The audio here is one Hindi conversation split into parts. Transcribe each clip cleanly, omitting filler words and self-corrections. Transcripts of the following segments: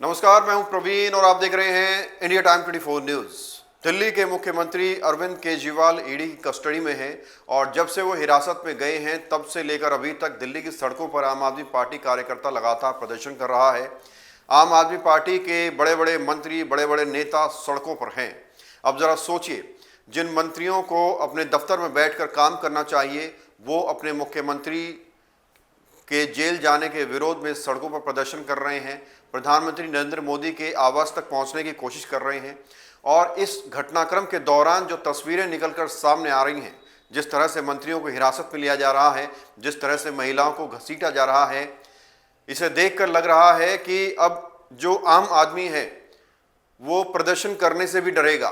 नमस्कार, मैं हूं प्रवीण और आप देख रहे हैं इंडिया टाइम 24 न्यूज। दिल्ली के मुख्यमंत्री अरविंद केजरीवाल ईडी की कस्टडी में हैं और जब से वो हिरासत में गए हैं तब से लेकर अभी तक दिल्ली की सड़कों पर आम आदमी पार्टी कार्यकर्ता लगातार प्रदर्शन कर रहा है। आम आदमी पार्टी के बड़े बड़े मंत्री, बड़े बड़े नेता सड़कों पर हैं। अब जरा सोचिए, जिन मंत्रियों को अपने दफ्तर में बैठकर काम करना चाहिए वो अपने मुख्यमंत्री के जेल जाने के विरोध में सड़कों पर प्रदर्शन कर रहे हैं, प्रधानमंत्री नरेंद्र मोदी के आवास तक पहुंचने की कोशिश कर रहे हैं। और इस घटनाक्रम के दौरान जो तस्वीरें निकलकर सामने आ रही हैं, जिस तरह से मंत्रियों को हिरासत में लिया जा रहा है, जिस तरह से महिलाओं को घसीटा जा रहा है, इसे देखकर लग रहा है कि अब जो आम आदमी है वो प्रदर्शन करने से भी डरेगा।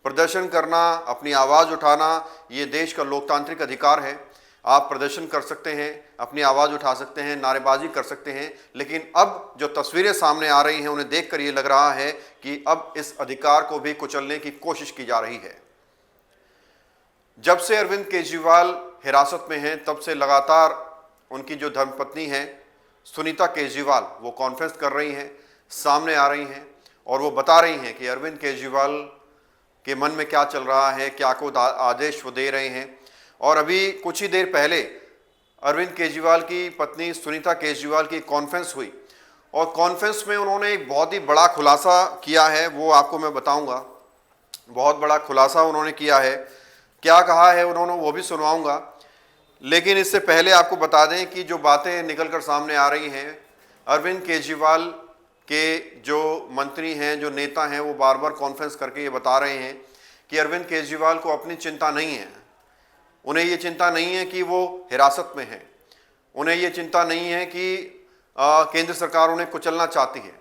प्रदर्शन करना, अपनी आवाज़ उठाना, ये देश का लोकतांत्रिक अधिकार है। आप प्रदर्शन कर सकते हैं, अपनी आवाज़ उठा सकते हैं, नारेबाजी कर सकते हैं, लेकिन अब जो तस्वीरें सामने आ रही हैं उन्हें देखकर ये लग रहा है कि अब इस अधिकार को भी कुचलने की कोशिश की जा रही है। जब से अरविंद केजरीवाल हिरासत में हैं तब से लगातार उनकी जो धर्मपत्नी है सुनीता केजरीवाल वो कॉन्फ्रेंस कर रही हैं, सामने आ रही हैं और वो बता रही हैं कि अरविंद केजरीवाल के मन में क्या चल रहा है, क्या को आदेश वो दे रहे हैं। और अभी कुछ ही देर पहले अरविंद केजरीवाल की पत्नी सुनीता केजरीवाल की कॉन्फ्रेंस हुई और कॉन्फ्रेंस में उन्होंने एक बहुत ही बड़ा खुलासा किया है, वो आपको मैं बताऊंगा। बहुत बड़ा खुलासा उन्होंने किया है, क्या कहा है उन्होंने वो भी सुनवाऊंगा। लेकिन इससे पहले आपको बता दें कि जो बातें निकलकर सामने आ रही हैं, अरविंद केजरीवाल के जो मंत्री हैं, जो नेता हैं, वो बार बार कॉन्फ्रेंस करके ये बता रहे हैं कि अरविंद केजरीवाल को अपनी चिंता नहीं है। उन्हें ये चिंता नहीं है कि वो हिरासत में है, उन्हें ये चिंता नहीं है कि केंद्र सरकार उन्हें कुचलना चाहती है,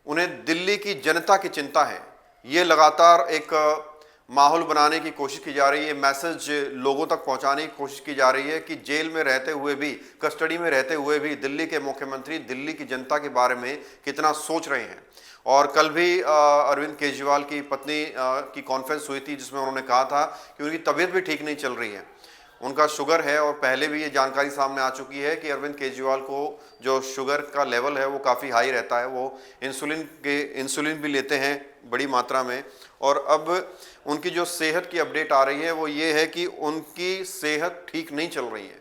उन्हें दिल्ली की जनता की चिंता है। ये लगातार एक माहौल बनाने की कोशिश की जा रही है, मैसेज लोगों तक पहुंचाने की कोशिश की जा रही है कि जेल में रहते हुए भी, कस्टडी में रहते हुए भी दिल्ली के मुख्यमंत्री दिल्ली की जनता के बारे में कितना सोच रहे हैं। और कल भी अरविंद केजरीवाल की पत्नी की कॉन्फ्रेंस हुई थी जिसमें उन्होंने कहा था कि उनकी तबीयत भी ठीक नहीं चल रही है, उनका शुगर है और पहले भी ये जानकारी सामने आ चुकी है कि अरविंद केजरीवाल को जो शुगर का लेवल है वो काफ़ी हाई रहता है, वो इंसुलिन भी लेते हैं बड़ी मात्रा में। और अब उनकी जो सेहत की अपडेट आ रही है वो ये है कि उनकी सेहत ठीक नहीं चल रही है।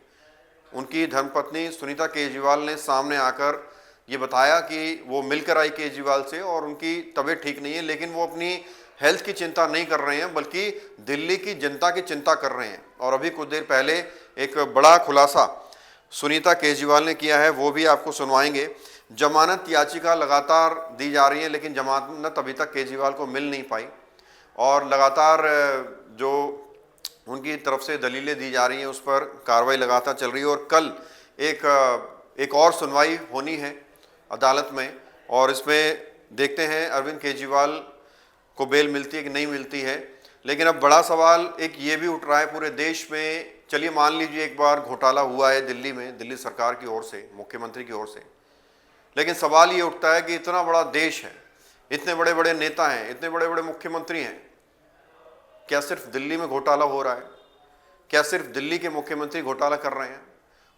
उनकी धर्मपत्नी सुनीता केजरीवाल ने सामने आकर ये बताया कि वो मिलकर आई केजरीवाल से और उनकी तबीयत ठीक नहीं है, लेकिन वो अपनी हेल्थ की चिंता नहीं कर रहे हैं बल्कि दिल्ली की जनता की चिंता कर रहे हैं। और अभी कुछ देर पहले एक बड़ा खुलासा सुनीता केजरीवाल ने किया है, वो भी आपको सुनवाएंगे। जमानत याचिका लगातार दी जा रही है लेकिन जमानत अभी तक केजरीवाल को मिल नहीं पाई और लगातार जो उनकी तरफ से दलीलें दी जा रही हैं उस पर कार्रवाई लगातार चल रही है। और कल एक और सुनवाई होनी है अदालत में और इसमें देखते हैं अरविंद केजरीवाल को बेल मिलती है कि नहीं मिलती है। लेकिन अब बड़ा सवाल एक ये भी उठ रहा है पूरे देश में। चलिए मान लीजिए एक बार घोटाला हुआ है दिल्ली में, दिल्ली सरकार की ओर से, मुख्यमंत्री की ओर से, लेकिन सवाल ये उठता है कि इतना बड़ा देश है, इतने बड़े बड़े नेता हैं, इतने बड़े बड़े मुख्यमंत्री हैं, क्या सिर्फ दिल्ली में घोटाला हो रहा है? क्या सिर्फ दिल्ली के मुख्यमंत्री घोटाला कर रहे हैं?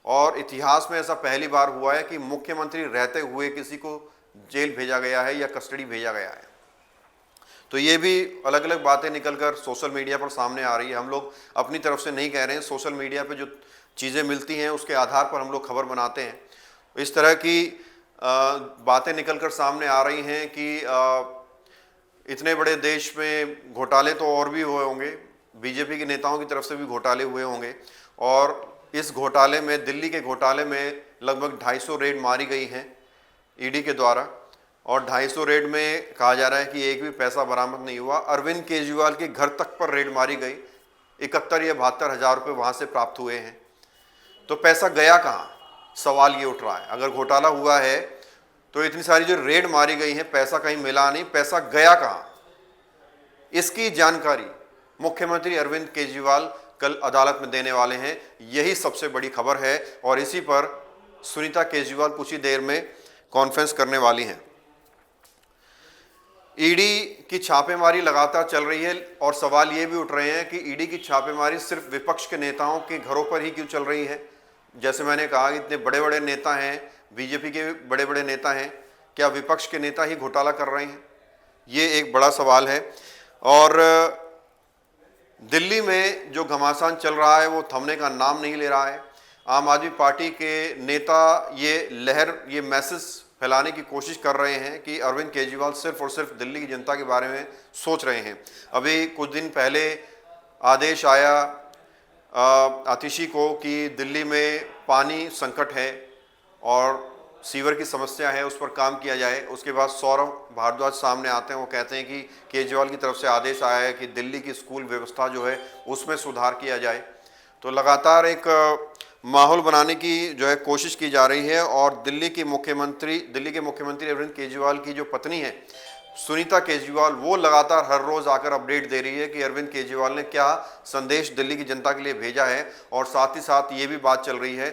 और इतिहास में ऐसा पहली बार हुआ है कि मुख्यमंत्री रहते हुए किसी को जेल भेजा गया है या कस्टडी भेजा गया है। तो ये भी अलग अलग बातें निकलकर सोशल मीडिया पर सामने आ रही है। हम लोग अपनी तरफ से नहीं कह रहे हैं, सोशल मीडिया पे जो चीज़ें मिलती हैं उसके आधार पर हम लोग खबर बनाते हैं। इस तरह की बातें निकलकर सामने आ रही हैं कि इतने बड़े देश में घोटाले तो और भी हुए होंगे, बीजेपी के नेताओं की तरफ से भी घोटाले हुए होंगे और इस घोटाले में, दिल्ली के घोटाले में लगभग 250 रेड मारी गई हैं ईडी के द्वारा और 250 रेड में कहा जा रहा है कि एक भी पैसा बरामद नहीं हुआ। अरविंद केजरीवाल के घर तक पर रेड मारी गई, 71 या 72 हज़ार रुपये वहाँ से प्राप्त हुए हैं। तो पैसा गया कहाँ, सवाल ये उठ रहा है। अगर घोटाला हुआ है तो इतनी सारी जो रेड मारी गई हैं, पैसा कहीं मिला नहीं, पैसा गया कहाँ, इसकी जानकारी मुख्यमंत्री अरविंद केजरीवाल कल अदालत में देने वाले हैं। यही सबसे बड़ी खबर है और इसी पर सुनीता केजरीवाल कुछ ही देर में कॉन्फ्रेंस करने वाली हैं। ईडी की छापेमारी लगातार चल रही है और सवाल ये भी उठ रहे हैं कि ईडी की छापेमारी सिर्फ विपक्ष के नेताओं के घरों पर ही क्यों चल रही है। जैसे मैंने कहा, इतने बड़े बड़े नेता हैं, बीजेपी के बड़े बड़े नेता हैं, क्या विपक्ष के नेता ही घोटाला कर रहे हैं? ये एक बड़ा सवाल है। और दिल्ली में जो घमासान चल रहा है वो थमने का नाम नहीं ले रहा है। आम आदमी पार्टी के नेता ये मैसेज फैलाने की कोशिश कर रहे हैं कि अरविंद केजरीवाल सिर्फ और सिर्फ दिल्ली की जनता के बारे में सोच रहे हैं। अभी कुछ दिन पहले आदेश आया आतिशी को कि दिल्ली में पानी संकट है और सीवर की समस्या है, उस पर काम किया जाए। उसके बाद सौरभ भारद्वाज सामने आते हैं, वो कहते हैं कि केजरीवाल की तरफ से आदेश आया है कि दिल्ली की स्कूल व्यवस्था जो है उसमें सुधार किया जाए। तो लगातार एक माहौल बनाने की जो है कोशिश की जा रही है। और दिल्ली के मुख्यमंत्री अरविंद केजरीवाल की जो पत्नी है सुनीता केजरीवाल, वो लगातार हर रोज आकर अपडेट दे रही है कि अरविंद केजरीवाल ने क्या संदेश दिल्ली की जनता के लिए भेजा है। और साथ ही साथ ये भी बात चल रही है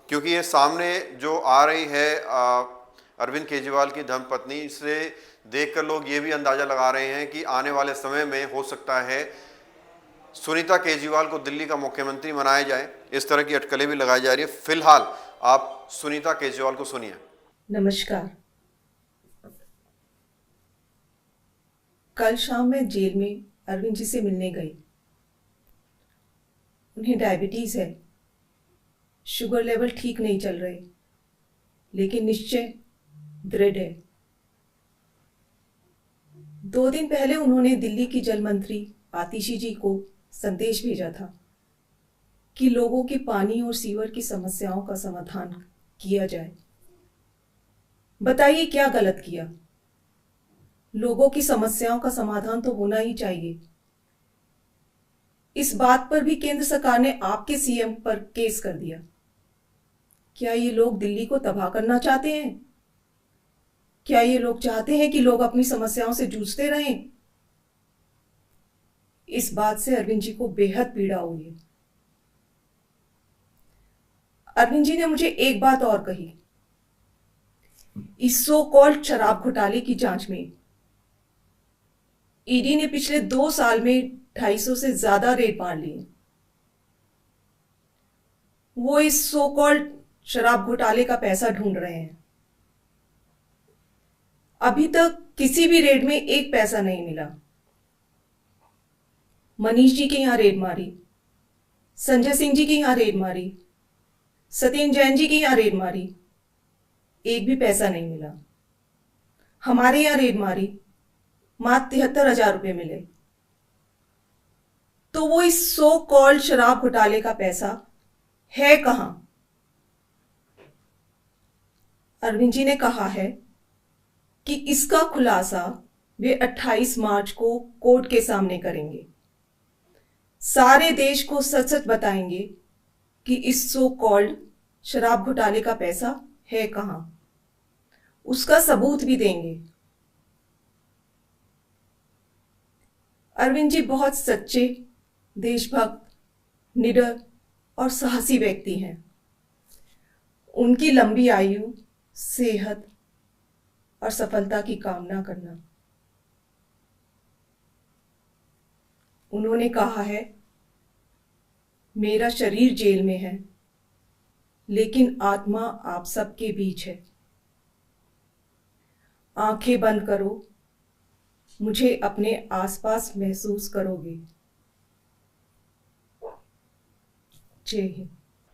क्योंकि ये सामने जो आ रही है अरविंद केजरीवाल की धर्मपत्नी, इसे देखकर लोग ये भी अंदाजा लगा रहे हैं कि आने वाले समय में हो सकता है सुनीता केजरीवाल को दिल्ली का मुख्यमंत्री बनाया जाए। इस तरह की अटकलें भी लगाई जा रही है। फिलहाल आप सुनीता केजरीवाल को सुनिए। नमस्कार। कल शाम मैं जेल में अरविंद जी से मिलने गई। उन्हें डायबिटीज है, शुगर लेवल ठीक नहीं चल रहे, लेकिन निश्चय दृढ़ है। 2 दिन पहले उन्होंने दिल्ली की जल मंत्री आतिशी जी को संदेश भेजा था कि लोगों की पानी और सीवर की समस्याओं का समाधान किया जाए। बताइए क्या गलत किया? लोगों की समस्याओं का समाधान तो होना ही चाहिए। इस बात पर भी केंद्र सरकार ने आपके सीएम पर केस कर दिया। क्या ये लोग दिल्ली को तबाह करना चाहते हैं? क्या ये लोग चाहते हैं कि लोग अपनी समस्याओं से जूझते रहें? इस बात से अरविंद जी को बेहद पीड़ा हुई है। अरविंद जी ने मुझे एक बात और कही। इस सो कॉल्ड शराब घोटाले की जांच में ईडी ने पिछले 2 साल में 250 से ज्यादा रेड मार लिए। वो इस सो कॉल्ड शराब घोटाले का पैसा ढूंढ रहे हैं। अभी तक किसी भी रेड में एक पैसा नहीं मिला। मनीष जी के यहां रेड मारी, संजय सिंह जी के यहां रेड मारी, सत्येंद्र जैन जी के यहां रेड मारी, एक भी पैसा नहीं मिला। हमारे यहां रेड मारी, मात्र 73,000 रुपए मिले। तो वो इस सो कॉल्ड शराब घोटाले का पैसा है कहां? अरविंद जी ने कहा है कि इसका खुलासा वे 28 मार्च को कोर्ट के सामने करेंगे। सारे देश को सच सच बताएंगे कि इस सो कॉल्ड शराब घोटाले का पैसा है कहां। उसका सबूत भी देंगे। अरविंद जी बहुत सच्चे, देशभक्त, निडर और साहसी व्यक्ति हैं। उनकी लंबी आयु, सेहत और सफलता की कामना करना। उन्होंने कहा है, मेरा शरीर जेल में है, लेकिन आत्मा आप सबके बीच है। आंखें बंद करो, मुझे अपने आसपास महसूस करोगे। जय हिंद।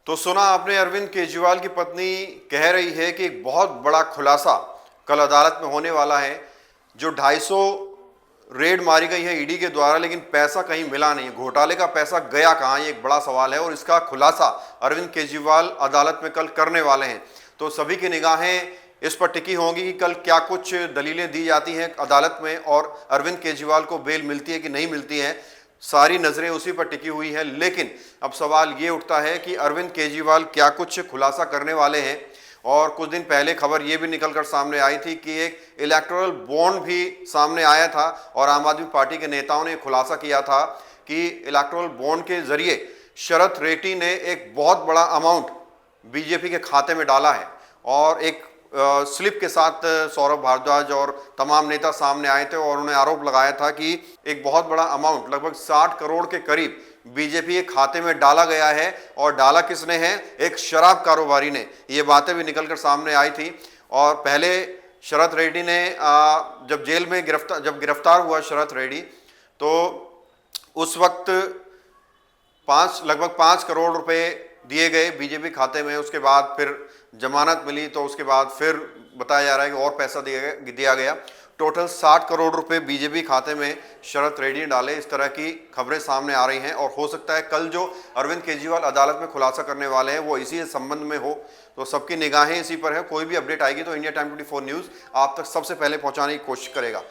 तो सुना आपने, अरविंद केजरीवाल की पत्नी कह रही है कि एक बहुत बड़ा खुलासा कल अदालत में होने वाला है। जो 250 रेड मारी गई है ईडी के द्वारा, लेकिन पैसा कहीं मिला नहीं। घोटाले का पैसा गया कहाँ, ये एक बड़ा सवाल है। और इसका खुलासा अरविंद केजरीवाल अदालत में कल करने वाले हैं। तो सभी की निगाहें इस पर टिकी होंगी कि कल क्या कुछ दलीलें दी जाती हैं अदालत में और अरविंद केजरीवाल को बेल मिलती है कि नहीं मिलती है। सारी नजरें उसी पर टिकी हुई है। लेकिन अब सवाल ये उठता है कि अरविंद केजरीवाल क्या कुछ खुलासा करने वाले हैं। और कुछ दिन पहले खबर ये भी निकलकर सामने आई थी कि एक इलेक्टोरल बॉन्ड भी सामने आया था और आम आदमी पार्टी के नेताओं ने खुलासा किया था कि इलेक्टोरल बॉन्ड के जरिए शरद रेड्डी ने एक बहुत बड़ा अमाउंट बीजेपी के खाते में डाला है। और एक स्लिप के साथ सौरभ भारद्वाज और तमाम नेता सामने आए थे और उन्होंने आरोप लगाया था कि एक बहुत बड़ा अमाउंट लगभग 60 करोड़ के करीब बीजेपी के खाते में डाला गया है। और डाला किसने है? एक शराब कारोबारी ने। ये बातें भी निकलकर सामने आई थी। और पहले शरत रेड्डी ने जब जेल में गिरफ्तार हुआ शरत रेड्डी, तो उस वक्त लगभग 5 करोड़ रुपए दिए गए बीजेपी खाते में। उसके बाद फिर जमानत मिली, तो उसके बाद फिर बताया जा रहा है कि और पैसा दिया गया। टोटल 60 करोड़ रुपए बीजेपी खाते में शरत रेड्डी ने डाले। इस तरह की खबरें सामने आ रही हैं और हो सकता है कल जो अरविंद केजरीवाल अदालत में खुलासा करने वाले हैं वो इसी संबंध में हो। तो सबकी निगाहें इसी पर है। कोई भी अपडेट आएगी तो इंडिया टाइम 24 न्यूज़ आप तक सबसे पहले पहुंचाने की कोशिश करेगा।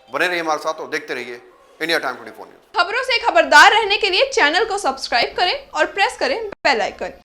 बने रहिए हमारे साथ और देखते रहिए इंडिया टाइम 24 न्यूज़। खबरों से खबरदार रहने के लिए चैनल को सब्सक्राइब करें और प्रेस करें बेल आइकन।